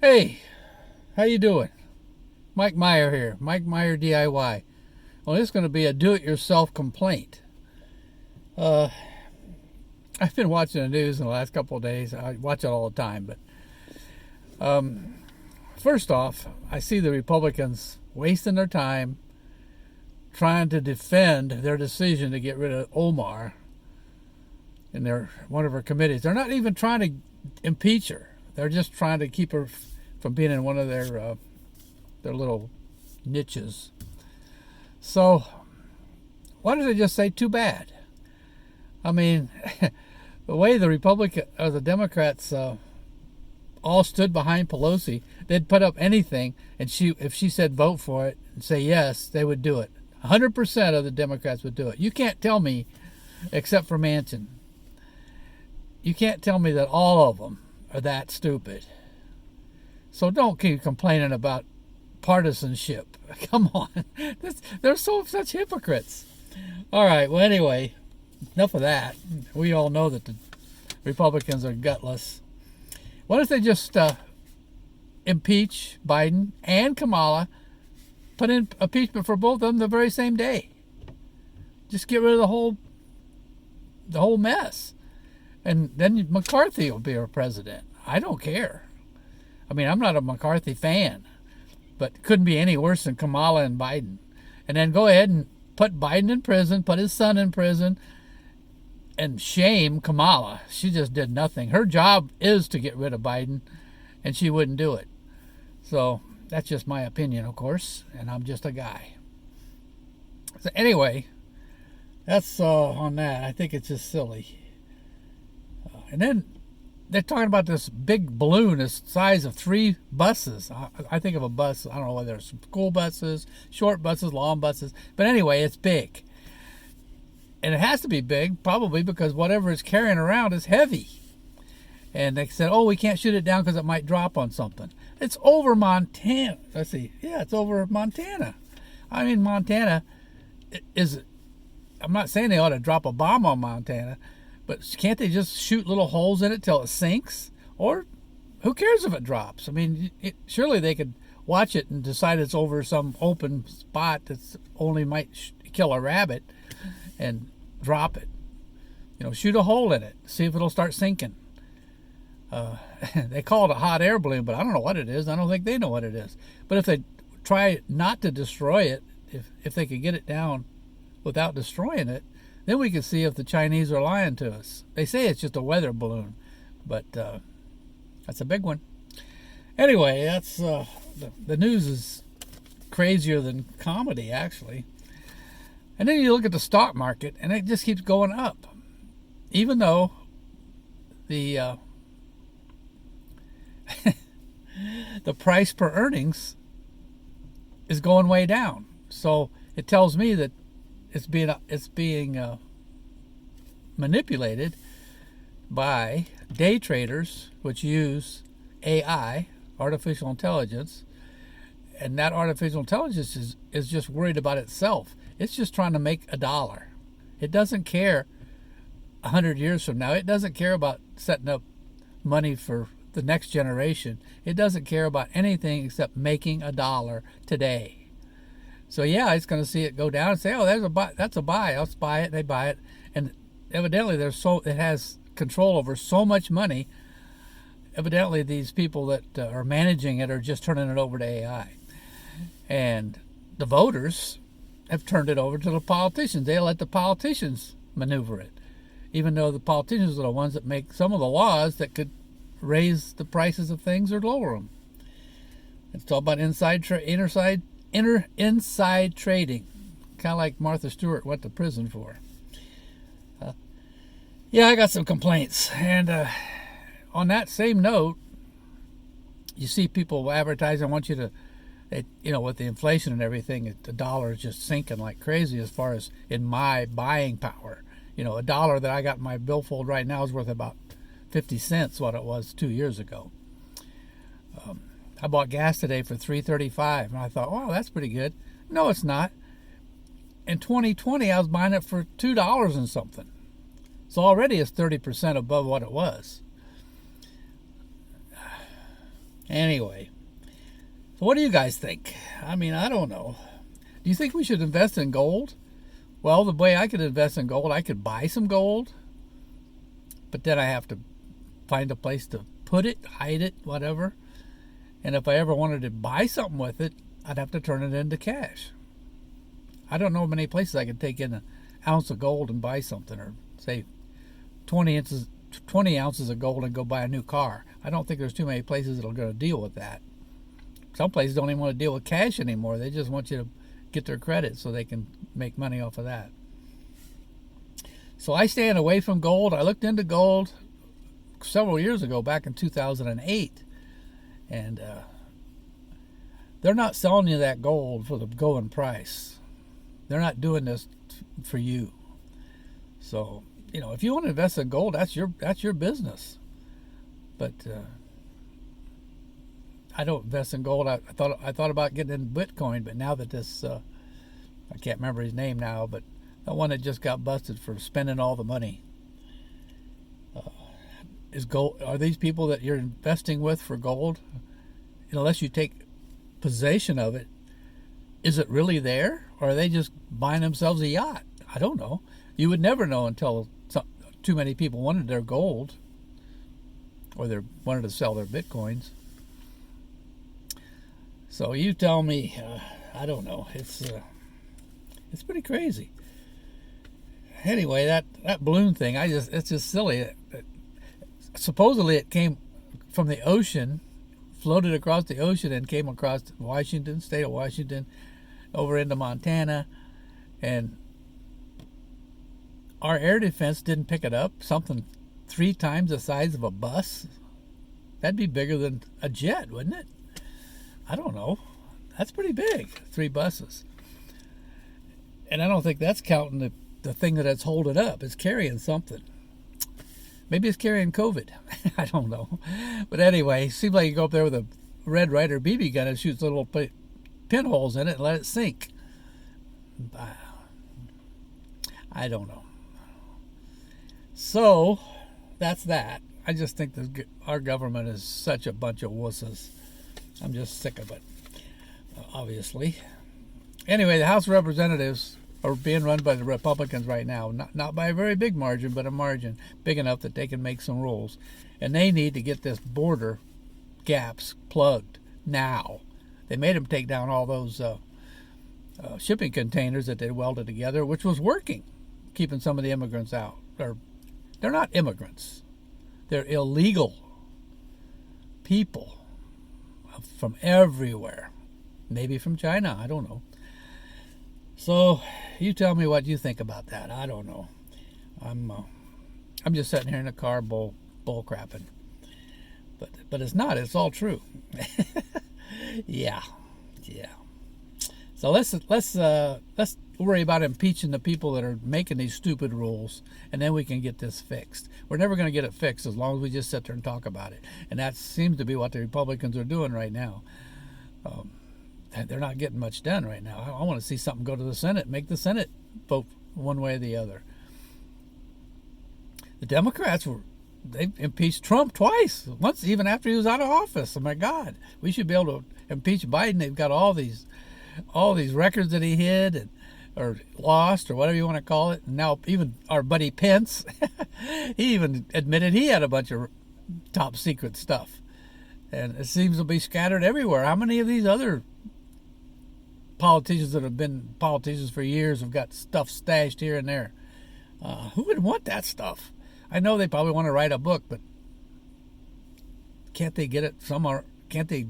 Hey, how you doing? Mike Meyer here. Mike Meyer DIY. Well, this is going to be a do-it-yourself complaint. Uh, I've been watching the news in the last couple of days. I watch it all the time, but first off, I see the Republicans wasting their time trying to defend their decision to get rid of Omar in one of her committees. They're not even trying to impeach her. They're just trying to keep her from being in one of their little niches. So why don't they just say too bad? I mean, the way the Democrats all stood behind Pelosi, they'd put up anything, and if she said vote for it and say yes, they would do it. 100% of the Democrats would do it. You can't tell me, except for Manchin, you can't tell me that all of them are that stupid. So don't keep complaining about partisanship. Come on. They're such hypocrites. All right, well, anyway, enough of that. We all know that the Republicans are gutless. Why don't they just impeach Biden and Kamala, put in impeachment for both of them the very same day? Just get rid of the whole mess. And then McCarthy will be our president. I don't care. I mean, I'm not a McCarthy fan, but it couldn't be any worse than Kamala and Biden. And then go ahead and put Biden in prison, put his son in prison, and shame Kamala. She just did nothing. Her job is to get rid of Biden, and she wouldn't do it. So that's just my opinion, of course, and I'm just a guy. So anyway, that's on that. I think it's just silly. And then they're talking about this big balloon the size of 3 buses. I think of a bus, I don't know whether it's school buses, short buses, long buses. But anyway, it's big. And it has to be big, probably because whatever it's carrying around is heavy. And they said, oh, we can't shoot it down because it might drop on something. It's over Montana. Let's see. Yeah, it's over Montana. I mean, Montana is... I'm not saying they ought to drop a bomb on Montana, but can't they just shoot little holes in it till it sinks? Or who cares if it drops? I mean, surely they could watch it and decide it's over some open spot that's only might kill a rabbit and drop it. Shoot a hole in it, see if it'll start sinking. They call it a hot air balloon, but I don't know what it is. I don't think they know what it is. But if they try not to destroy it, if they could get it down without destroying it, then we can see if the Chinese are lying to us. They say it's just a weather balloon, but that's a big one. Anyway, that's the news is crazier than comedy, actually. And then you look at the stock market, and it just keeps going up, even though the the price per earnings is going way down. So it tells me that it's being manipulated by day traders, which use AI, artificial intelligence, and that artificial intelligence is just worried about itself. It's just trying to make a dollar. It doesn't care 100 years from now. It doesn't care about setting up money for the next generation. It doesn't care about anything except making a dollar today. So yeah, it's going to see it go down and say, "Oh, that's a buy. Let's buy it." They buy it, and evidently it has control over so much money. Evidently, these people that are managing it are just turning it over to AI, and the voters have turned it over to the politicians. They let the politicians maneuver it, even though the politicians are the ones that make some of the laws that could raise the prices of things or lower them. It's all about inside trading, kind of like Martha Stewart went to prison for. Yeah, I got some complaints. And on that same note, you see people advertising, I want you to, with the inflation and everything, the dollar is just sinking like crazy as far as in my buying power. A dollar that I got in my billfold right now is worth about 50 cents what it was 2 years ago. I bought gas today for $3.35, and I thought, wow, that's pretty good. No, it's not. In 2020, I was buying it for $2 and something. So already it's 30% above what it was. Anyway, so what do you guys think? I mean, I don't know. Do you think we should invest in gold? Well, the way I could invest in gold, I could buy some gold, but then I have to find a place to put it, hide it, whatever. And if I ever wanted to buy something with it, I'd have to turn it into cash. I don't know many places I could take in an ounce of gold and buy something, or say 20 ounces of gold and go buy a new car. I don't think there's too many places that are going to deal with that. Some places don't even want to deal with cash anymore. They just want you to get their credit so they can make money off of that. So I stand away from gold. I looked into gold several years ago, back in 2008, and they're not selling you that gold for the going price. They're not doing this for you. So, if you want to invest in gold, that's your business. But I don't invest in gold. I thought about getting in Bitcoin, but now that this I can't remember his name now, but the one that just got busted for spending all the money. Is gold? Are these people that you're investing with for gold? Unless you take possession of it, is it really there, or are they just buying themselves a yacht? I don't know. You would never know until too many people wanted their gold, or they wanted to sell their bitcoins. So you tell me. I don't know. It's pretty crazy. Anyway, that balloon thing, it's just silly. Supposedly it came from the ocean, floated across the ocean, and came across Washington, state of Washington, over into Montana, and our air defense didn't pick it up. Something 3 times the size of a bus. That'd be bigger than a jet, wouldn't it? I don't know. That's pretty big, 3 buses. And I don't think that's counting the thing that it's holding up. It's carrying something. Maybe it's carrying COVID. I don't know. But anyway, it seems like you go up there with a Red Ryder BB gun and shoots little pinholes in it and let it sink. I don't know. So, that's that. I just think that our government is such a bunch of wusses. I'm just sick of it, obviously. Anyway, the House of Representatives are being run by the Republicans right now. Not by a very big margin, but a margin big enough that they can make some rules. And they need to get this border gaps plugged now. They made them take down all those shipping containers that they welded together, which was working, keeping some of the immigrants out. They're not immigrants. They're illegal people from everywhere. Maybe from China, I don't know. So you tell me what you think about that. I don't know. I'm just sitting here in a car bull crapping. But it's not. It's all true. Yeah. So let's worry about impeaching the people that are making these stupid rules, and then we can get this fixed. We're never going to get it fixed as long as we just sit there and talk about it. And that seems to be what the Republicans are doing right now. They're not getting much done right now. I want to see something go to the Senate, make the Senate vote one way or the other. The Democrats they impeached Trump twice, once even after he was out of office. Oh my God, we should be able to impeach Biden. They've got all these records that he hid or lost or whatever you want to call it. And now even our buddy Pence, he even admitted he had a bunch of top secret stuff, and it seems to be scattered everywhere. How many of these other politicians that have been politicians for years have got stuff stashed here and there? Who would want that stuff? I know they probably want to write a book, but can't they get it somewhere? Can't they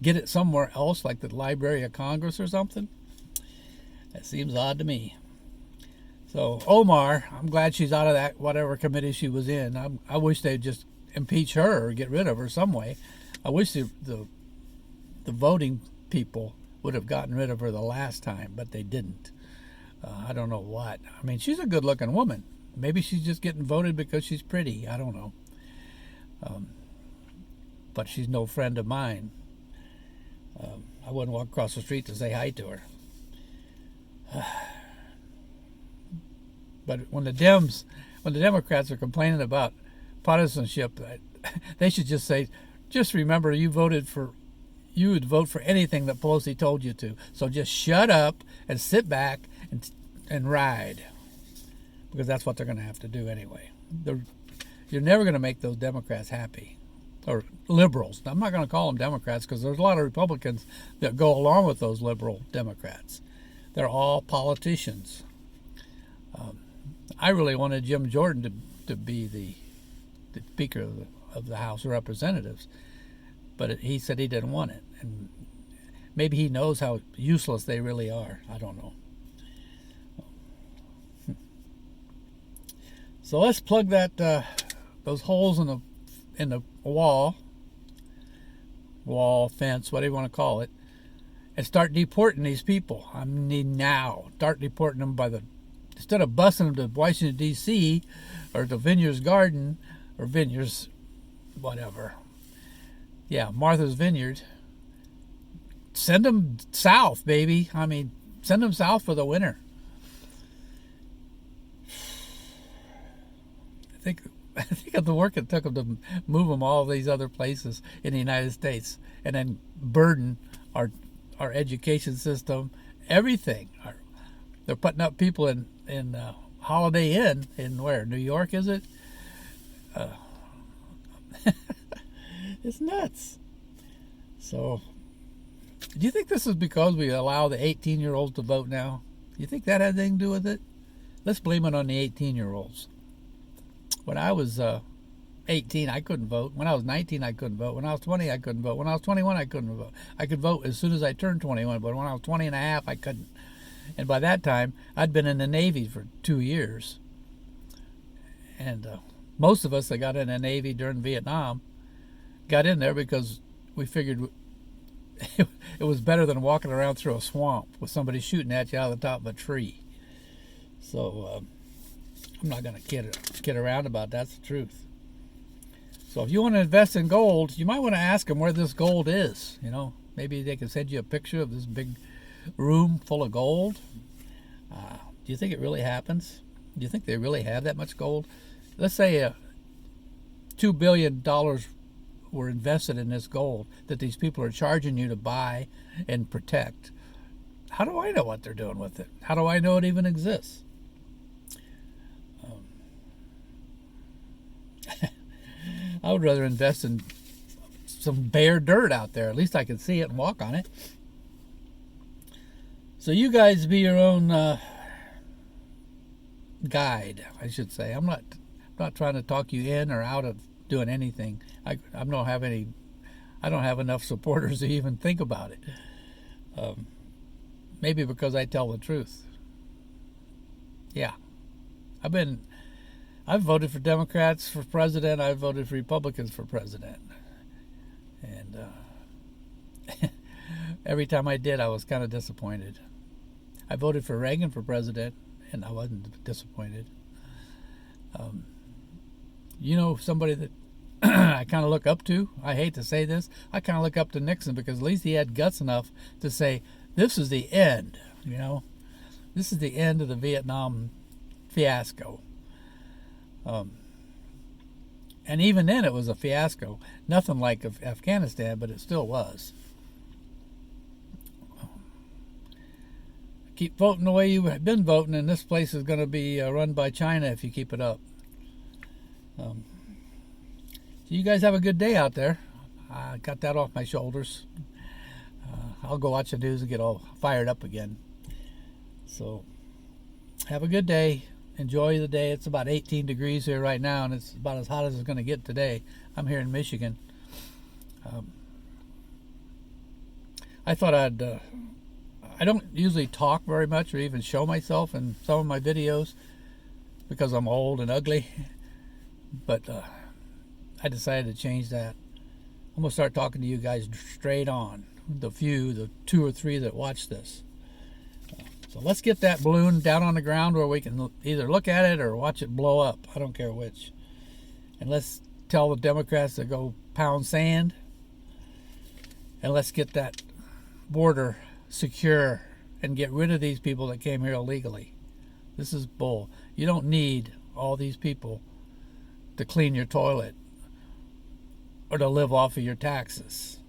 get it somewhere else, like the Library of Congress or something? That seems odd to me. So Omar, I'm glad she's out of that whatever committee she was in. I wish they'd just impeach her or get rid of her some way. I wish the voting people would have gotten rid of her the last time, but they didn't. I don't know what. I mean, she's a good-looking woman. Maybe she's just getting voted because she's pretty. I don't know. But she's no friend of mine. I wouldn't walk across the street to say hi to her. But when the Democrats are complaining about partisanship, they should just say, just remember you would vote for anything that Pelosi told you to. So just shut up and sit back and ride, because that's what they're going to have to do anyway. You're never going to make those Democrats happy, or liberals. I'm not going to call them Democrats because there's a lot of Republicans that go along with those liberal Democrats. They're all politicians. I really wanted Jim Jordan to be the Speaker of the House of Representatives, but he said he didn't want it, and maybe he knows how useless they really are. I don't know. So let's plug those holes in the wall, fence, whatever you want to call it, and start deporting these people. I mean, now start deporting them instead of busing them to Washington D.C. or to Vineyards Garden or Vineyards, whatever. Yeah, Martha's Vineyard. Send them south, baby. I mean, send them south for the winter. I think of the work it took them to move them all these other places in the United States, and then burden our education system, everything. They're putting up people in Holiday Inn in where? New York, is it? It's nuts. So, do you think this is because we allow the 18-year-olds to vote now? Do you think that has anything to do with it? Let's blame it on the 18-year-olds. When I was 18, I couldn't vote. When I was 19, I couldn't vote. When I was 20, I couldn't vote. When I was 21, I couldn't vote. I could vote as soon as I turned 21, but when I was 20 and a half, I couldn't. And by that time, I'd been in the Navy for 2 years. And most of us that got in the Navy during Vietnam got in there because we figured it was better than walking around through a swamp with somebody shooting at you out of the top of a tree. So I'm not going to kid around about it. That's the truth. So if you want to invest in gold, you might want to ask them where this gold is. You know, maybe they can send you a picture of this big room full of gold. Do you think it really happens? Do you think they really have that much gold? Let's say $2 billion were invested in this gold that these people are charging you to buy and protect. How do I know what they're doing with it? How do I know it even exists? I would rather invest in some bare dirt out there. At least I can see it and walk on it. So you guys be your own guide, I should say. I'm not trying to talk you in or out of doing anything. I don't have enough supporters to even think about it. Maybe because I tell the truth. Yeah, I've voted for Democrats for president. I've voted for Republicans for president. And every time I did, I was kind of disappointed. I voted for Reagan for president, and I wasn't disappointed. You know, somebody that I kind of look up to, I hate to say this, I kind of look up to Nixon because at least he had guts enough to say, this is the end, you know. This is the end of the Vietnam fiasco. And even then it was a fiasco. Nothing like Afghanistan, but it still was. Keep voting the way you have been voting, and this place is going to be run by China if you keep it up. So you guys have a good day out there. I got that off my shoulders. I'll go watch the news and get all fired up again. So have a good day. Enjoy the day. It's about 18 degrees here right now, and it's about as hot as it's going to get today. I'm here in Michigan. I thought I don't usually talk very much or even show myself in some of my videos because I'm old and ugly, but I decided to change that. I'm going to start talking to you guys straight on, the 2 or 3 that watch this. So let's get that balloon down on the ground where we can either look at it or watch it blow up. I don't care which. And let's tell the Democrats to go pound sand. And let's get that border secure and get rid of these people that came here illegally. This is bull. You don't need all these people to clean your toilet or to live off of your taxes.